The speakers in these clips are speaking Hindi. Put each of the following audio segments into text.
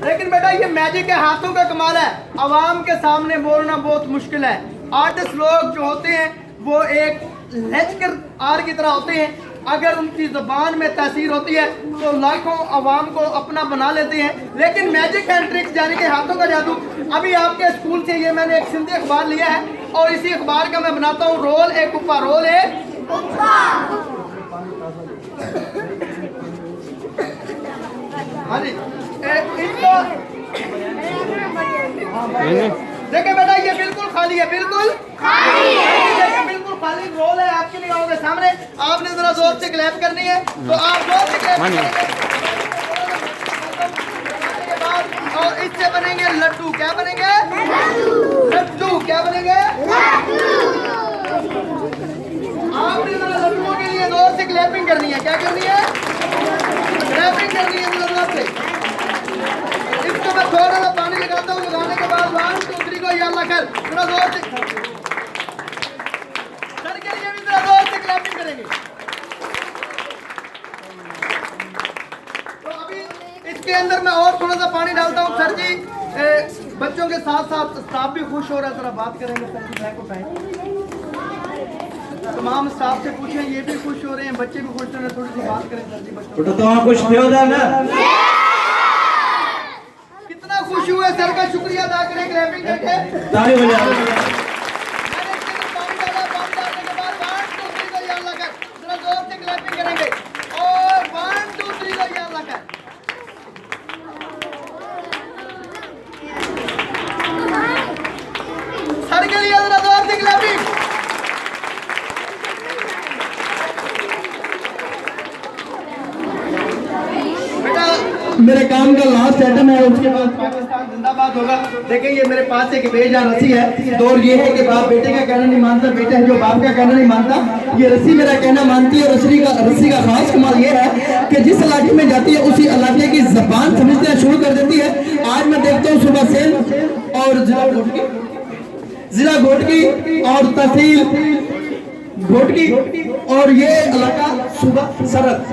लेकिन बेटा ये मैजिक के हाथों का कमाल है। आवाम के सामने बोलना बहुत मुश्किल है। आर्टिस्ट लोग जो होते हैं वो एक लेजकर आर की तरह होते हैं। अगर उनकी ज़बान में तासीर होती है तो लाखों आवाम को अपना बना लेते हैं। लेकिन मैजिक एंड ट्रिक्स यानी कि हाथों का जादू, अभी आपके स्कूल से ये मैंने एक सिंधी अखबार लिया है और इसी अखबार का मैं बनाता हूँ रोल ए कुप्पा, रोल ए कुप्पा। हाँ जी, इसको देखिए बेटा ये बिल्कुल खाली है, बिल्कुल खाली है, बिल्कुल खाली रोल है आपकी निगाहों के सामने। आपने जरा जोर से क्लैप करनी है तो आप जोर से क्लैप करेंगे और इससे बनेंगे लड्डू। क्या बनेंगे? लड्डू। क्या बनेंगे? आपने जरा लड्डुओं के लिए जोर से क्लैपिंग करनी है। क्या करनी है? क्लैपिंग करनी है जोर से। इसको मैं थोड़ा सा पानी लगाता हूँ, लगाने के बाद 1 2 3 को या अल्लाह खैर थोड़ा जोर से सर के लिए भी थोड़ा जोर से क्लैपिंग करेंगे। तो अभी इसके अंदर मैं और थोड़ा सा पानी डालता हूँ। सर जी बच्चों के साथ साथ स्टाफ भी खुश हो रहा है, थोड़ा बात करेंगे सर जी। बैग उठाएं, तमाम स्टाफ से पूछें, ये भी खुश हो रहे हैं, बच्चे भी खुश हो रहे हैं, थोड़ी सी बात करें सर जी बच्चों। तो आप खुश हो ना? कितना खुश हुए, सर का शुक्रिया अदा करें क्लैपिंग करके। ताली बजा। मैंने इसके अंदर पानी डाला, पानी डालने के बाद 1 2 3 को या अल्लाह खैर थोड़ा जोर से क्लैपिंग करेंगे और 1 2 3 को या अल्लाह खैर। सर के लिए जरा जोर से क्लैपिंग। मेरे काम का लास्ट आइटम है, उसके बाद पाकिस्तान जिंदाबाद होगा। देखिए ये मेरे पास एक बेजा रस्सी है। दौर ये है कि बाप बेटे का कहना नहीं मानता, बेटा है जो बाप का कहना नहीं मानता। ये रस्सी मेरा कहना मानती है। रस्सी का खास कमाल ये है कि जिस इलाके में जाती है उसी इलाके की जबान समझना शुरू कर देती है। आज मैं देखता हूँ सुबह सेन और जिला घोटकी और तहसील घोटकी और ये इलाका सुबह सरहद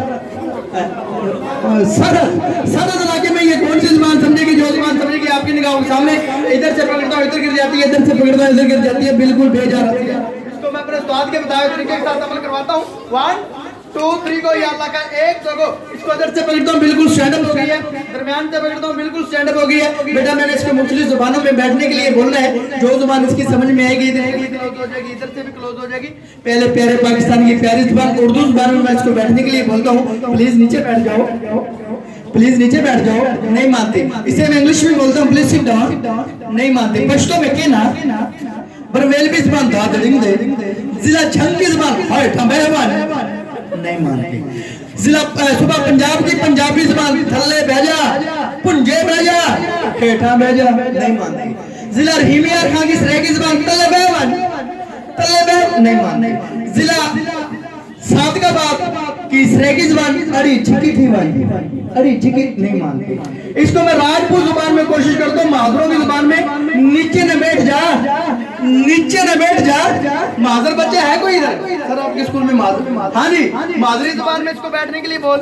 इलाके में ये कौन सी जुबान समझेगी? जो जुबान समझेगी आपकी निगाहों के सामने। इधर से पकड़ता हूँ इधर गिर जाती है, इधर से पकड़ता हूँ इधर गिर जाती है, बिल्कुल बेजा रहती है। इसको मैं अपने उस्ताद के बताए तरीके के साथ अमल करवाता हूँ। 1 2 3 को या अल्लाह का 1 2 को। इसको इधर से पकड़ता हूँ, बिल्कुल स्टैंड अप हो गई है। दरमियान से पकड़ता हूँ, बिल्कुल स्टैंड अप हो गई है। बेटा मैंने इसको मुख्तलिफ जुबानों में बैठने के लिए बोलना है। जो जुबान इसकी समझ में आएगी इधर क्लोज हो जाएगी, इधर से भी क्लोज हो जाएगी। पहले प्यारे पाकिस्तान की प्यारी जुबान उर्दू जुबान में मैं इसको बैठने के लिए बोलता हूँ। प्लीज नीचे बैठ जाओ, प्लीज नीचे बैठ जाओ। नहीं मानते। इसे मैं इंग्लिश में बोलता हूँ, प्लीज सिट डाउन। नहीं मानते। पश्तो में कहना बरवेल भी जुबान था दरिंग दे। जिला छंग की जुबान हाय ठंबेवान नहीं मानते। जिला सुबह पंजाब की पंजाबी जुबान थल्ले भेजा पुंजे भेजा हेठा भेजा नहीं मानते। जिला रहीमिया खान की सरेगी जुबान तले बेवन नहीं मानते। जिला सादकाबाद की सरेगी जुबान अड़ी छिकी थी वाली अड़ी छिकी नहीं मानते। इसको मैं राजपूत जुबान में कोशिश करता हूँ, महाजरों की जुबान में। नीचे न बैठ जा, नीचे न बैठ जा। महाजर बच्चे है कोई इधर? सर आपके स्कूल में महाजर? हाँ जी, माजरी जुबान में इसको बैठने के लिए बोल।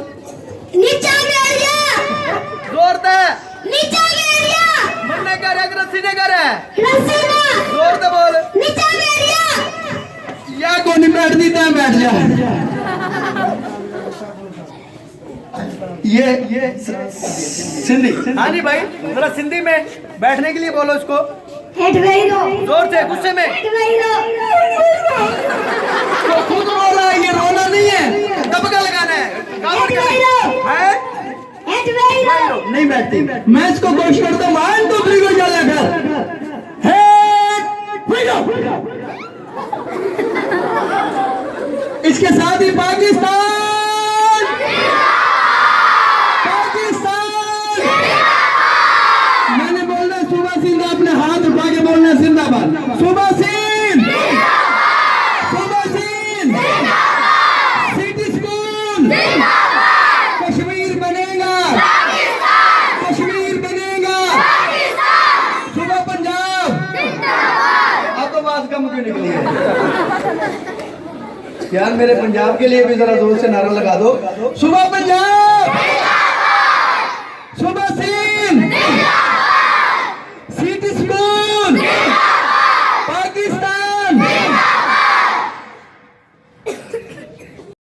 नीचे बैठ जा। जोर दे। नीचे बैठ जा। मन्ने कर है कि रस्सी ने कर है? रस्सी ने। जोर दे बोल। नीचे बैठ जा। या को नहीं बैठती तो बैठ जा। ये सिंधी। हाँ जी भाई जरा सिंधी में बैठने के लिए बोलो इसको। जोर से, गुस्से में। तो खुद रो रहा है, ये रोना नहीं है, दबका लगाना है। नहीं बैठती। मैं इसको कोशिश करता हूँ 1 2 3 को जाला कर। इसके साथ ही पाकिस्तान मैंने बोलना सुबह सिंह, अपने हाथ उठा के बोलना जिंदाबाद। सुबह सिंह, सुबह सिंह, सिटी स्कूल, कश्मीर बनेगा, कश्मीर बनेगा, सुबह पंजाब। अब तो बात कम क्यों निकली है यार? मेरे पंजाब के लिए भी जरा जोर से नारा लगा दो। सुबह पंजाब।